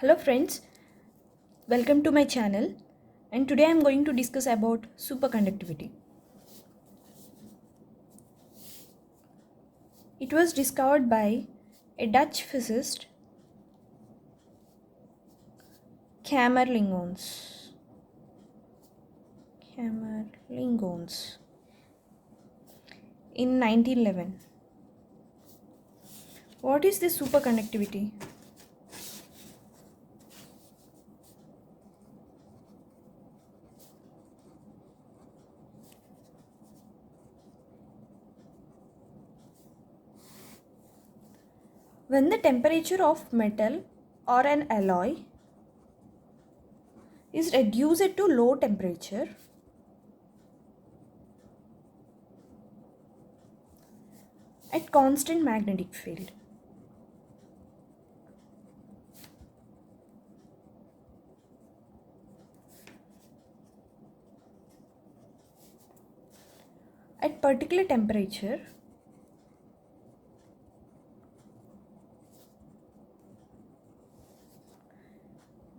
Hello friends, welcome to my channel, and today I am going to discuss about superconductivity. It was discovered by a Dutch physicist, Camerlingons. Camerlingons in 1911. What is this superconductivity? When the temperature of metal or an alloy is reduced to low temperature, at constant magnetic field, at particular temperature,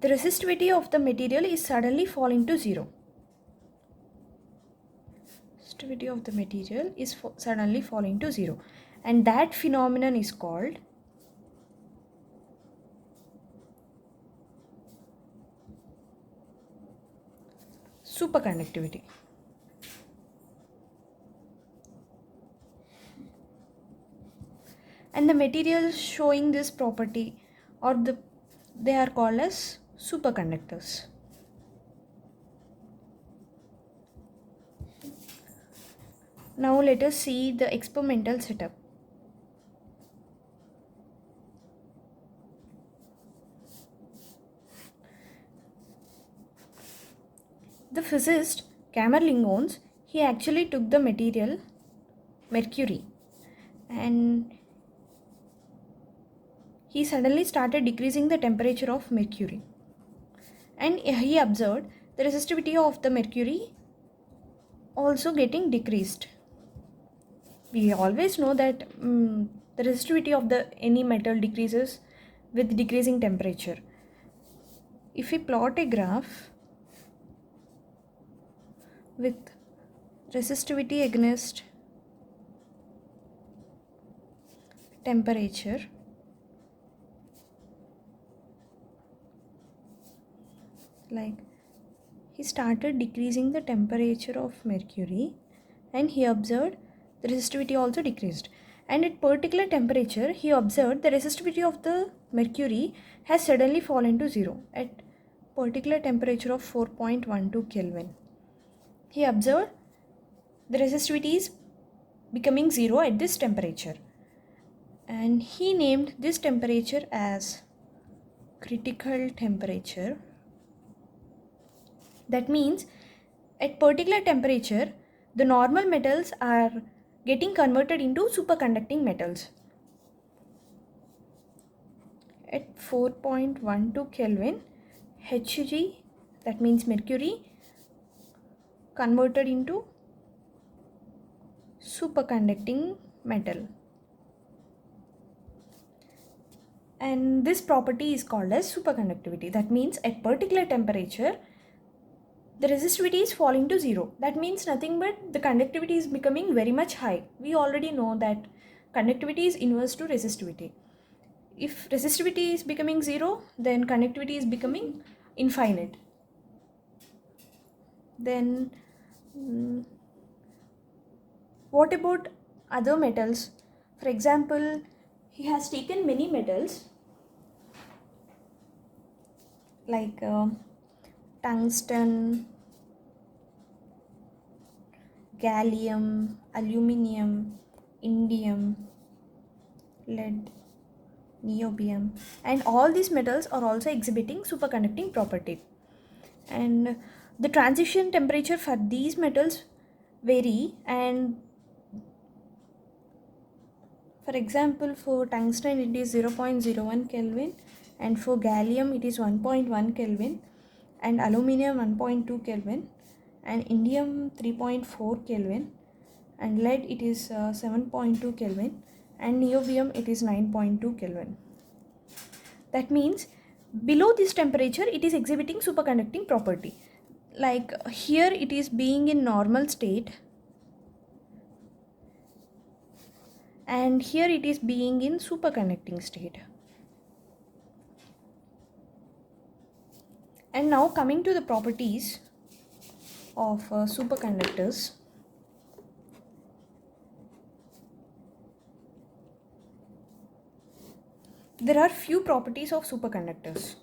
the resistivity of the material is suddenly falling to zero. Resistivity of the material is suddenly falling to zero, and that phenomenon is called superconductivity. And the materials showing this property they are called as superconductors. Now let us see the experimental setup. The physicist Camerlingons, he actually took the material mercury, and he suddenly started decreasing the temperature of mercury, and he observed the resistivity of the mercury also getting decreased. We always know that the resistivity of the any metal decreases with decreasing temperature. If we plot a graph with resistivity against temperature, like he started decreasing the temperature of mercury, and he observed the resistivity also decreased, and at particular temperature he observed the resistivity of the mercury has suddenly fallen to zero at particular temperature of 4.12 Kelvin. He observed the resistivity is becoming zero at this temperature, and he named this temperature as critical temperature. That means at particular temperature, the normal metals are getting converted into superconducting metals. At 4.12 Kelvin, Hg, that means mercury, converted into superconducting metal. And this property is called as superconductivity. That means at particular temperature, the resistivity is falling to zero. That means nothing but the conductivity is becoming very much high. We already know that conductivity is inverse to resistivity. If resistivity is becoming zero, then conductivity is becoming infinite. Then what about other metals? For example, he has taken many metals like tungsten, gallium, aluminium, indium, lead, niobium, and all these metals are also exhibiting superconducting property. And the transition temperature for these metals vary, and for example for tungsten it is 0.01 Kelvin, and for gallium it is 1.1 Kelvin, and aluminium 1.2 Kelvin, and indium 3.4 Kelvin, and lead it is 7.2 Kelvin, and niobium it is 9.2 Kelvin. That means below this temperature it is exhibiting superconducting property. Like here it is being in normal state, and here it is being in superconducting state. And now coming to the properties of superconductors. There are few properties of superconductors,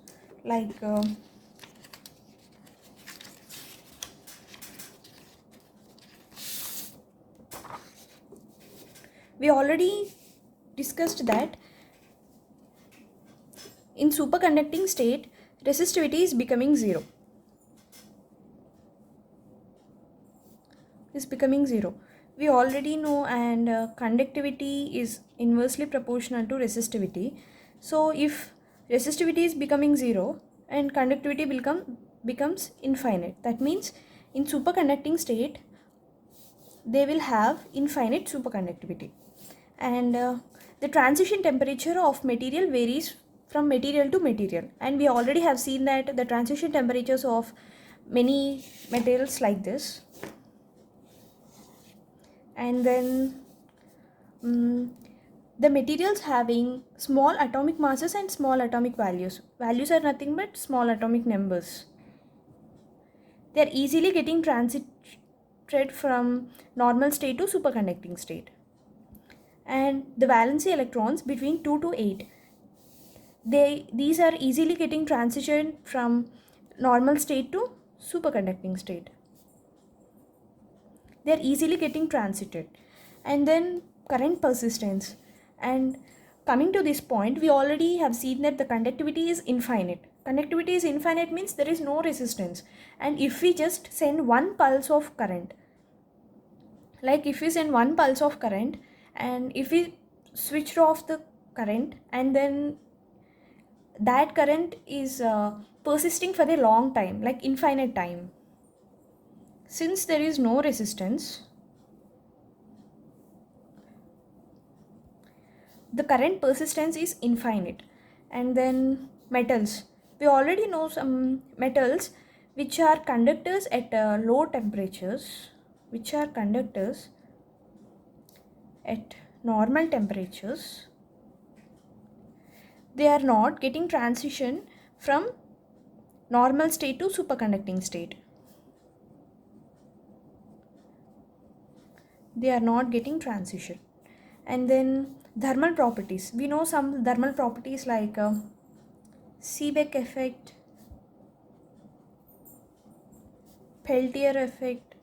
like we already discussed that in superconducting state resistivity is becoming zero. We already know, and conductivity is inversely proportional to resistivity. So if resistivity is becoming zero and conductivity becomes infinite, that means in superconducting state they will have infinite superconductivity. And the transition temperature of material varies from material to material, and we already have seen that the transition temperatures of many materials like this. And then the materials having small atomic masses and small atomic values are nothing but small atomic numbers. They are easily getting transited from normal state to superconducting state. And the valency electrons between 2 to 8, these are easily getting transitioned from normal state to superconducting state. They are easily getting transited. And then current persistence. And coming to this point, we already have seen that the conductivity is infinite. Conductivity is infinite means there is no resistance. And if we just send one pulse of current, like if we send one pulse of current, and if we switch off the current, and then that current is persisting for a long time, like infinite time, since there is no resistance, the current persistence is infinite. And then metals, we already know some metals which are conductors at low temperatures, which are conductors at normal temperatures. They are not getting transition from normal state to superconducting state. They are not getting transition. And then thermal properties, we know some thermal properties like Seebeck effect, Peltier effect,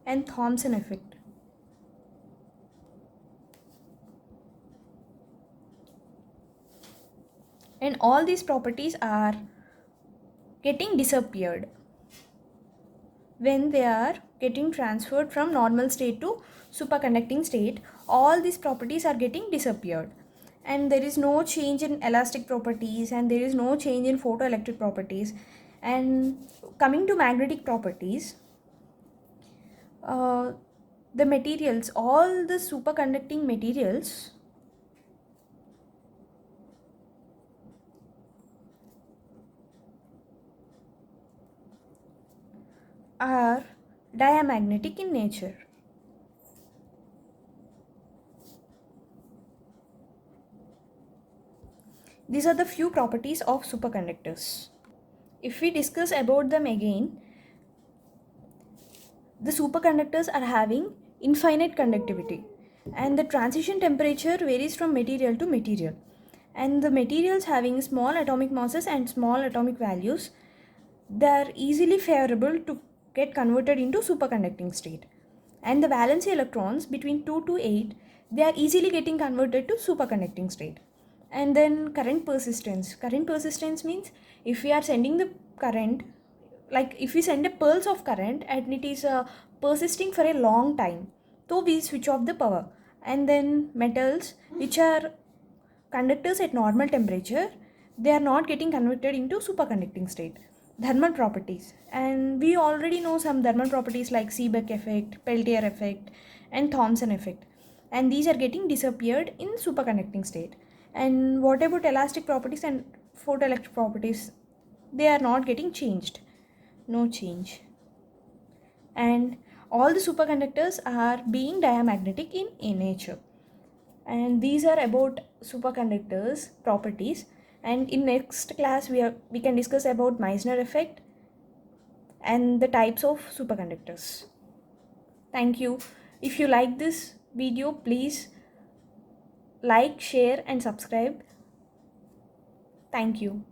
and Thomson effect. And all these properties are getting disappeared when they are getting transferred from normal state to superconducting state. All these properties are getting disappeared, and there is no change in elastic properties, and there is no change in photoelectric properties. And coming to magnetic properties, the materials, all the superconducting materials are diamagnetic in nature. These are the few properties of superconductors. If we discuss about them again, the superconductors are having infinite conductivity, and the transition temperature varies from material to material. And the materials having small atomic masses and small atomic values, they are easily favorable to get converted into superconducting state. And the valency electrons between 2 to 8, they are easily getting converted to superconducting state. And then current persistence means if we are sending the current, like if we send a pulse of current and it is persisting for a long time, so we switch off the power. And then metals which are conductors at normal temperature, they are not getting converted into superconducting state. Thermal properties, and we already know some thermal properties like Seebeck effect, Peltier effect, and Thomson effect, and these are getting disappeared in superconducting state. And what about elastic properties and photoelectric properties? They are not getting changed. No change. And all the superconductors are being diamagnetic in nature. And these are about superconductors properties. And in next class we can discuss about Meissner effect and the types of superconductors. Thank you. If you like this video, please like, share and subscribe. Thank you.